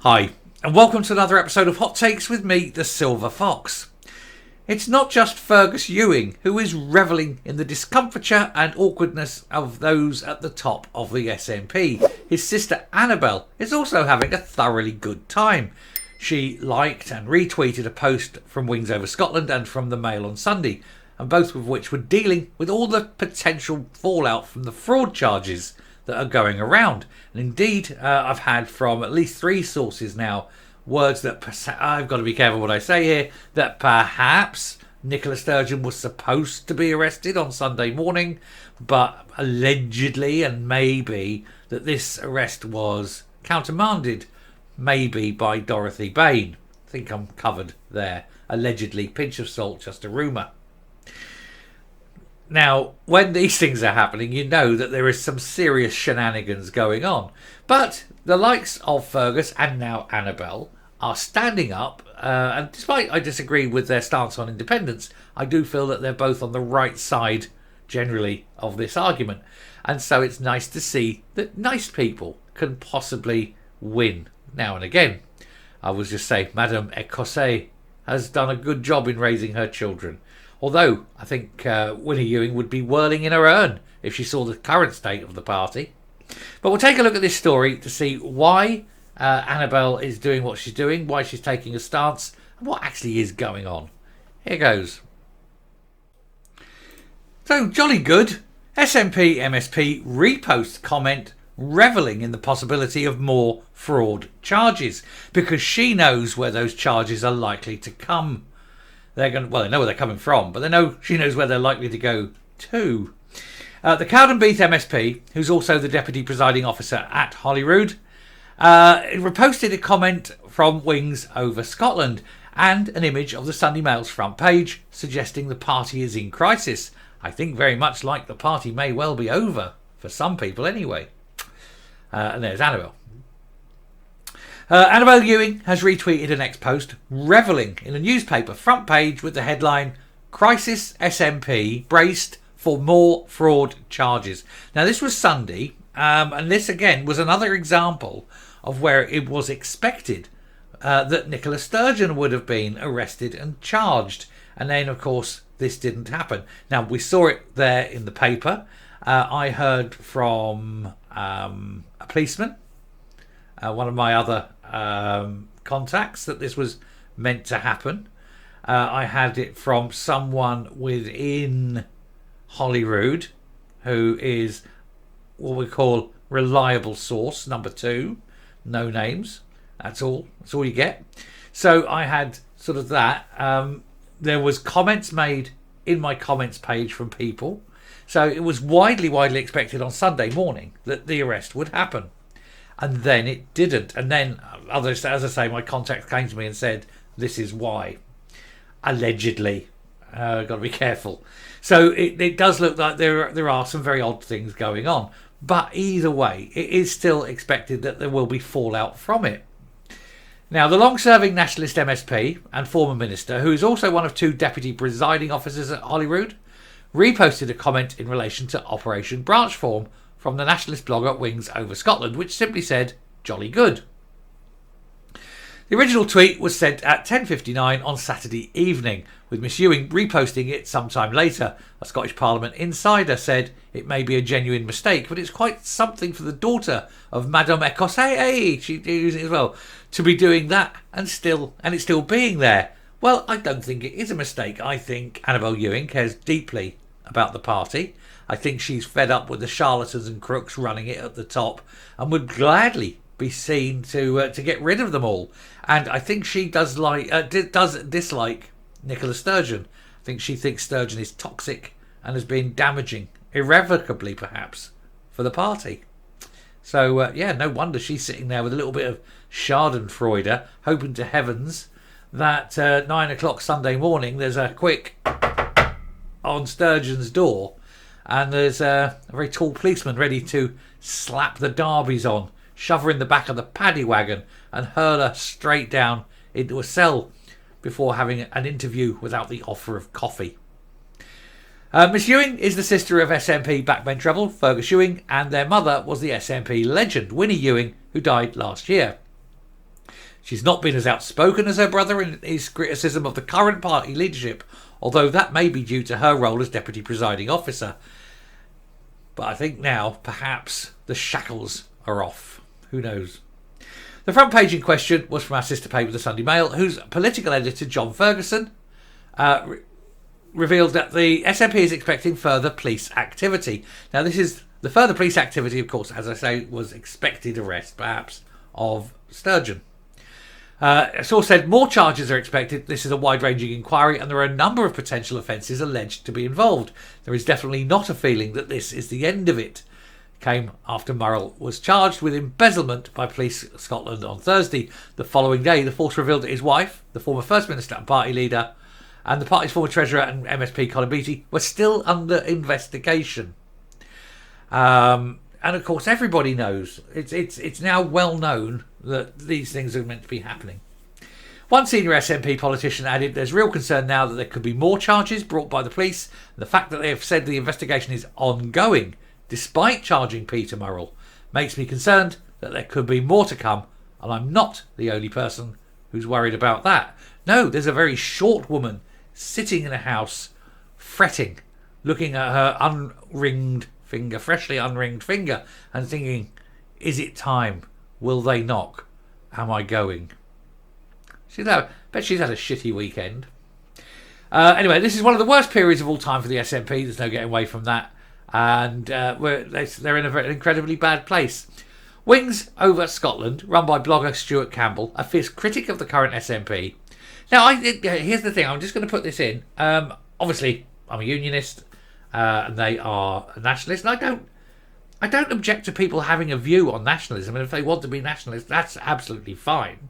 Hi, and welcome to another episode of Hot Takes with me, the Silver Fox. It's not just Fergus Ewing who is revelling in the discomfiture and awkwardness of those at the top of the SNP. His sister Annabelle is also having a thoroughly good time. She liked and retweeted a post from Wings Over Scotland and from the Mail on Sunday, and both of which were dealing with all the potential fallout from the fraud charges that are going around. And indeed, I've had from at least 3 sources now words that I've got to be careful what I say here, that perhaps Nicola Sturgeon was supposed to be arrested on Sunday morning, but allegedly and maybe that this arrest was countermanded maybe by Dorothy Bain. I think I'm covered there. Allegedly, pinch of salt, just a rumour. Now, when these things are happening, you know that there is some serious shenanigans going on. But the likes of Fergus and now Annabelle are standing up, and despite I disagree with their stance on independence, I do feel that they're both on the right side, generally, of this argument. And so it's nice to see that nice people can possibly win now and again. I will just say, Madame Ecosse has done a good job in raising her children. Although, I think Winnie Ewing would be whirling in her urn if she saw the current state of the party. But we'll take a look at this story to see why Annabelle is doing what she's doing, why she's taking a stance, and what actually is going on. Here goes. So, jolly good. SNP MSP reposts comment revelling in the possibility of more fraud charges because she knows where those charges are likely to come. They know where they're coming from, but she knows where they're likely to go to. The Cowdenbeath MSP, who's also the Deputy Presiding Officer at Holyrood, reposted a comment from Wings Over Scotland and an image of the Sunday Mail's front page suggesting the party is in crisis. I think very much like the party may well be over, for some people anyway. And there's Annabelle. Annabelle Ewing has retweeted an ex-post revelling in a newspaper front page with the headline, Crisis SNP braced for more fraud charges. Now this was Sunday, and this again was another example of where it was expected that Nicola Sturgeon would have been arrested and charged. And then of course this didn't happen. Now we saw it there in the paper. I heard from a policeman, one of my other contacts, that this was meant to happen. I had it from someone within Holyrood who is what we call reliable source number 2, no names, that's all you get. So I had sort of that. There was comments made in my comments page from people, so it was widely expected on Sunday morning that the arrest would happen. And then it didn't. And then others, as I say, my contact came to me and said, this is why. Allegedly. Got to be careful. So it does look like there are some very odd things going on. But either way, it is still expected that there will be fallout from it. Now, the long-serving nationalist MSP and former minister, who is also one of 2 deputy presiding officers at Holyrood, reposted a comment in relation to Operation Branchform from the nationalist blogger Wings Over Scotland, which simply said, jolly good. The original tweet was sent at 10:59 on Saturday evening, with Miss Ewing reposting it sometime later. A Scottish Parliament insider said it may be a genuine mistake, but it's quite something for the daughter of Madame Ecosse, she's using it as well, to be doing that and it's still being there. Well, I don't think it is a mistake. I think Annabelle Ewing cares deeply about the party. I think she's fed up with the charlatans and crooks running it at the top and would gladly be seen to get rid of them all. And I think she does dislike Nicola Sturgeon. I think she thinks Sturgeon is toxic and has been damaging, irrevocably perhaps, for the party. So, no wonder she's sitting there with a little bit of schadenfreude, hoping to heavens that 9 o'clock Sunday morning there's a quick on Sturgeon's door and there's a very tall policeman ready to slap the derbies on, shove her in the back of the paddy wagon and hurl her straight down into a cell before having an interview without the offer of coffee. Miss Ewing is the sister of SNP backbench rebel Fergus Ewing, and their mother was the SNP legend Winnie Ewing, who died last year. She's not been as outspoken as her brother in his criticism of the current party leadership, although that may be due to her role as deputy presiding officer. But I think now, perhaps, the shackles are off. Who knows? The front page in question was from our sister paper, the Sunday Mail, whose political editor, John Ferguson, revealed that the SNP is expecting further police activity. Now, this is the further police activity, of course, as I say, was expected arrest, perhaps, of Sturgeon. It's all said more charges are expected. This is a wide-ranging inquiry, and there are a number of potential offences alleged to be involved. There is definitely not a feeling that this is the end of it. Came after Murrell was charged with embezzlement by Police Scotland on Thursday. The following day, the force revealed that his wife, the former First Minister and party leader, and the party's former treasurer and MSP Colin Beattie were still under investigation. And of course, everybody knows it's now well known that these things are meant to be happening. One senior SNP politician added, "There's real concern now that there could be more charges brought by the police. And the fact that they have said the investigation is ongoing, despite charging Peter Murrell, makes me concerned that there could be more to come. And I'm not the only person who's worried about that. No, there's a very short woman sitting in a house, fretting, looking at her unringed finger, freshly unringed finger, and thinking, is it time? Will they knock? Am I going?" Bet she's had a shitty weekend. Anyway, this is one of the worst periods of all time for the SNP. There's no getting away from that. And they're in an incredibly bad place. Wings Over Scotland, run by blogger Stuart Campbell, a fierce critic of the current SNP. Now, here's the thing. I'm just going to put this in. Obviously, I'm a unionist, and they are a nationalist. And I don't object to people having a view on nationalism. And if they want to be nationalists, that's absolutely fine.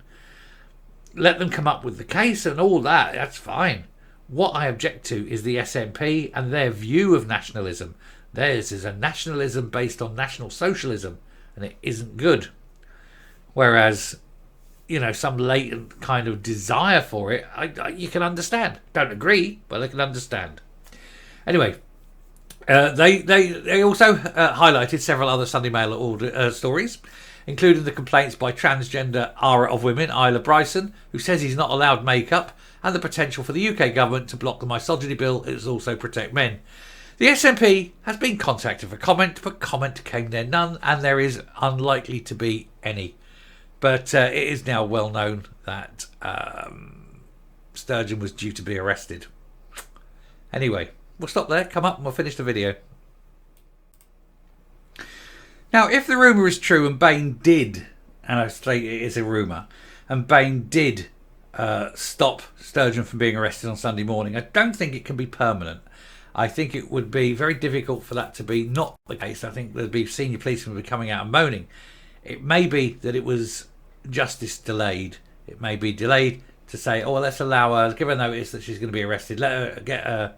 Let them come up with the case and all that. That's fine. What I object to is the SNP and their view of nationalism. Theirs is a nationalism based on National Socialism, and it isn't good. Whereas, some latent kind of desire for it, you can understand. Don't agree, but I can understand. Anyway, they also highlighted several other Sunday Mail stories, including the complaints by transgender Ara of Women, Isla Bryson, who says he's not allowed makeup, and the potential for the UK government to block the misogyny bill is also protect men. The SNP has been contacted for comment, but comment came there none, and there is unlikely to be any. But it is now well known that Sturgeon was due to be arrested. Anyway, we'll stop there, come up and we'll finish the video. Now, if the rumour is true and Bain did, and I say it is a rumour, and Bain did stop Sturgeon from being arrested on Sunday morning, I don't think it can be permanent. I think it would be very difficult for that to be not the case. I think there'd be senior policemen would be coming out and moaning. It may be that it was justice delayed. It may be delayed to say, oh, well, let's allow her, give her notice that she's going to be arrested, let her get her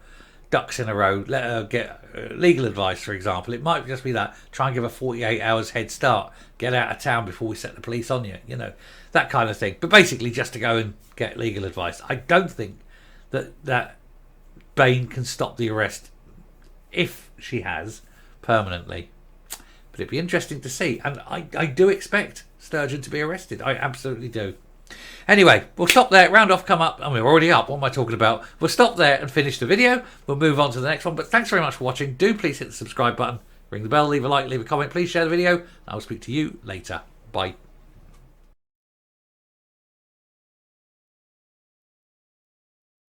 ducks in a row, let her get legal advice, for example. It might just be that. Try and give her 48 hours head start. Get out of town before we set the police on you. That kind of thing. But basically just to go and get legal advice. I don't think that Bain can stop the arrest, if she has, permanently. But it'd be interesting to see. And I do expect Sturgeon to be arrested. I absolutely do. Anyway, we'll stop there. Round off, come up. We're already up. What am I talking about? We'll stop there and finish the video. We'll move on to the next one. But thanks very much for watching. Do please hit the subscribe button. Ring the bell. Leave a like. Leave a comment. Please share the video. I will speak to you later. Bye.